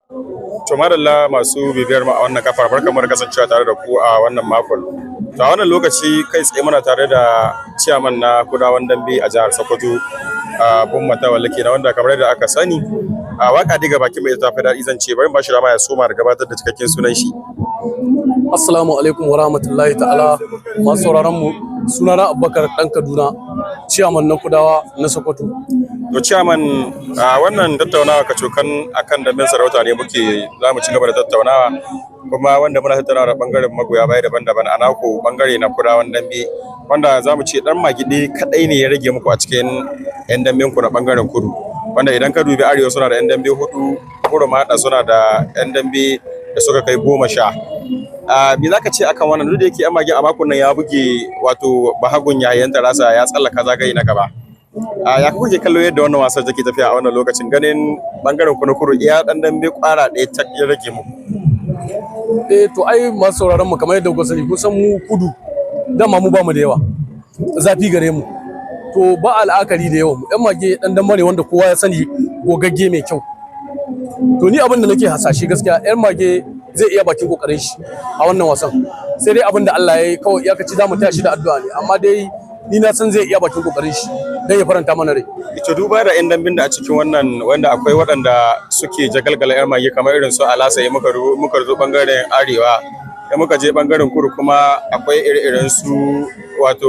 To madalla masu bibiyar mu a wannan kafar barkamu da kasancewa tare da ku a wannan makon. To a wannan lokaci kai tsaye muna tare da ciyaman na Kudawan Dambe a jihar Sokoto, Bun Matawalle kenan, wanda kamar yadda aka sani a waka diga bakin mai tafi daɗi zan ce bari ba shi dama ya soma da gabatar da cikakken sunan shi. Assalamu alaikum wa rahmatullahi ta'ala, masu sauraron mu, sunana Abubakar Dan Kaduna, ciyaman na Kudawa na Sokoto. To ciyaman, wannan tattaunawa kacokan akan damben sarauta ne za mu ci gaba da tattaunawa, kuma wanda muna tattaunawa da bangaren magoya baya daban-daban a naku bangare na Kudawan Dambe, wanda za mu ce dan magide kadai ne ya rage muku a cikin yan damben ku na bangaren kudu, wanda idan ka dubi arewa suna da yan dambe 4, kudu ma suna da yan dambe da suka kai 10. Me za ka ce akan wannan, duk da yake yan mage a makon nan ya buge wato bahagun yayin tarasa ya tsallaka zagaye na gaba? Ya kuke kallo yadda wannan wasan take tafiya a wannan lokacin, ganin bangaren ku na kudu iya dan dambe kwara ɗaya ta ya rage muku? To ai masu sauraron mu kamar yadda kuka sani, kusan mu kudu dama mu ba mu da yawa, zafi gare mu, to ba al'akari da yawa mu yan mage dan dambe ne wanda kowa ya sani gogagge mai kyau. To ni abin da nake hasashe gaskiya yan mage zai iya bakin kokarin shi a wannan wasan, sai dai abin da Allah ya yi kawai ya kaci zamu taya shi da addu'a ne, amma dai ni na san zai iya bakin kokarin shi dan ya faranta mana rai. Ito duba da yan dambin da a cikin wannan, wanda akwai waɗanda suke jagalgala yan mage kamar irin su Alasa, ya muka zo bangaren arewa, ya muka je bangaren kudu kuma akwai ire-iren su wato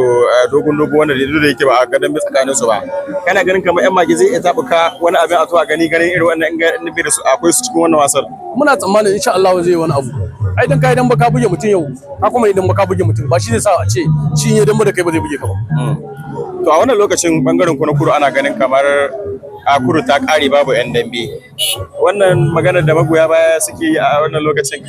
dogon wanda da yake ba a ga dambe tsakanin su ba. Kana ganin kamar yan mage zai iya tabuka wani abin a zuwa ganin irin wannan yan dambe da su akwai su cikin wannan wasan? Muna tsammanin insha Allah zai yi wani abu. Ai dan kai dan baka buge mutum yau, ka kuma idan baka buge mutum ba shi zai sa a ce shi ne dan da kai ba zai buge ka ba. To a wannan lokacin bangaren ku na kudu ana ganin kamar a kudu ta kare babu yan dambe. Wannan maganar da magoya baya suke yi a wannan lokacin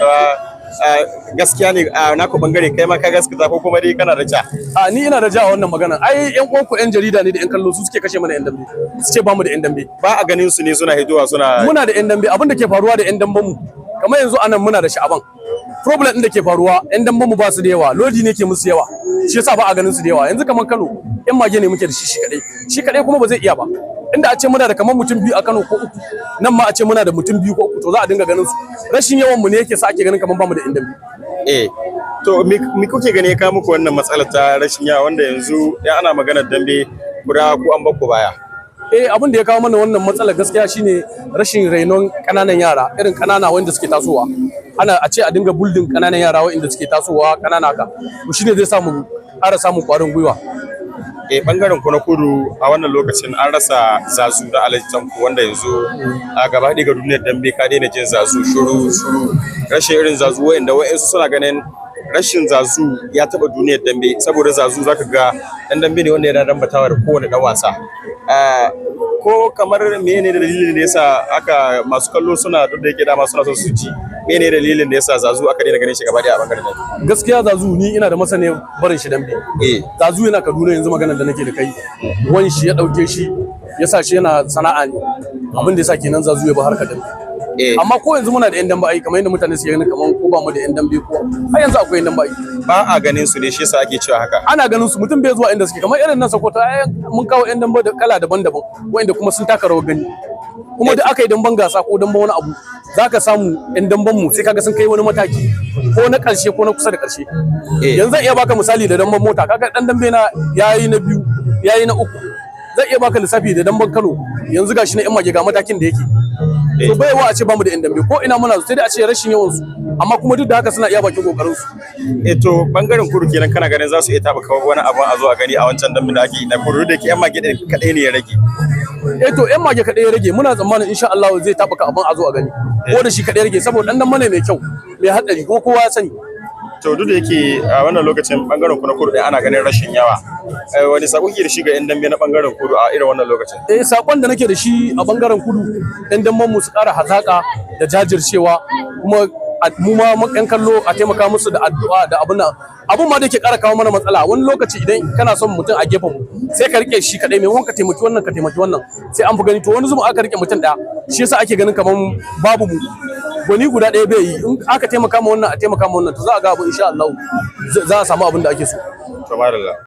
gaskiya ne a naku bangare, kai ma ka gaskata ko kuma dai kana da ja? Ni ina da ja a wannan magana. Ai yan uwanku yan jarida ne da yan kallo su suke kashe mana yan dambe, su ce ba mu da yan dambe. Ba a ganin su ne suna hidowa suna? Muna da yan dambe. Abin da ke faruwa da yan damben mu kamar yanzu anan muna da Sha'aban, problem din da ke faruwa yan damben mu ba su da yawa, lodi ne ke musu yawa, shi yasa ba a ganin su da yawa. Yanzu kamar Kano yan mage ne muke da shi kadai kuma ba zai iya ba. Inda a ce muna da kamar mutum 2 a Kano ko 3, nan ma a ce muna da mutum 2 ko 3, to za a dinga ganin su. Rashin yawan mu ne yake sa ake ganin kamar ba mu da yan dambe. To me kuke gani ya kawo muku wannan matsalar ta rashin yawa, wanda yanzu ya ana maganar dambe guda ku an bakku baya? Abin da ya kawo mana wannan matsalar gaskiya shine rashin rainon kananan yara, irin kanana wanda suke tasowa. Ana a ce a dinga buldin kananan yara wanda suke tasowa kanana ka, to shine zai samu ƙara samun ƙwarin gwiwa. Bangaren ku na kudu a wannan lokacin an rasa Zazu da Alhaji Tanko, wanda yanzu a gaba ɗaya ga duniyar dambe ka daina jin Zazu, shuru rashin irin Zazu, wa'inda wa'insu suna ganin rashin Zazu ya taɓa duniyar dambe, saboda Zazu zaka ga dan dambe ne wanda yana dambatawa da kowane dan wasa. Ko kamar menene dalilin da yasa aka masu kallo suna duk da yake dama suna son su ji menene dalilin da yasa Zazu aka daina ganin shi gaba daya a bangaren nan? Gaskiya Zazu ni ina da masaniyar barin shi dambe. Zazu yana Kaduna yanzu maganar da nake da kai, wani shi ya dauke shi ya sa shi yana sana'a ne, abin da yasa kenan Zazu ya ba harkar dambe. Amma ko yanzu muna da yan dambe ai, kamar yadda mutane suke ganin kamar ko ba mu da yan dambe, ko har yanzu akwai yan dambe ai. Ba a ganin su ne, shi yasa ake cewa haka? Ana ganin su, mutum bai zuwa inda suke, kamar irin nan Sokoto mun kawo yan dambe da kala daban-daban wanda kuma sun taka rawar gani, kuma da aka yi damben gasa ko damben wani abu zaka samu yan damben mu sai kaga sun kai wani mataki ko na karshe ko na kusa da karshe. Yanzu zan iya baka misali da damben mota, kaga dan dambe na yayi na 2 yayi na 3. Zan iya baka lissafi da damben Kano, yanzu gashi na yan mage ga matakin da yake. To bai wa a ce bamu da yan dambe, ko ina muna sai dai a ce rashin yawan su, amma kuma duk da haka suna iya bakin kokarin su. To bangaren kudu kenan kana ganin za su iya taba kawo wani abu a zo a gani a wancan dambe da ake na kudu, da ke yan mage din kadai ne ya rage? To yan mage kadai ya rage, muna tsammanin insha Allah zai taba ka abin a zo a gani, ko da shi kadai ya rage, saboda dan dambe ne mai kyau mai hadari kuma kowa ya sani. To duk da yake a wannan lokacin bangaren ku na kudu ana ganin rashin yawa, wani sako ke da shi ga yan dambe na bangaren kudu a irin wannan lokacin? Sakon da nake da shi a bangaren kudu, yan damben mu su ƙara hazaka da jajircewa, kuma mu ma yan kallo a taimaka musu da addu'a da abun ma da ke ƙara kawo mana matsala. Wani lokaci idan kana son mutum a gefen mu sai ka rike shi kadai, maimakon ka taimaki wannan ka taimaki wannan, sai an fi gani. To wani zuma aka rike mutum ɗaya, shi yasa ake ganin kaman babu mu, gwani guda ɗaya bai yi. In aka taimaka ma wannan a taimaka ma wannan, to za a ga abu insha Allah za a samu abin da ake so. To madalla.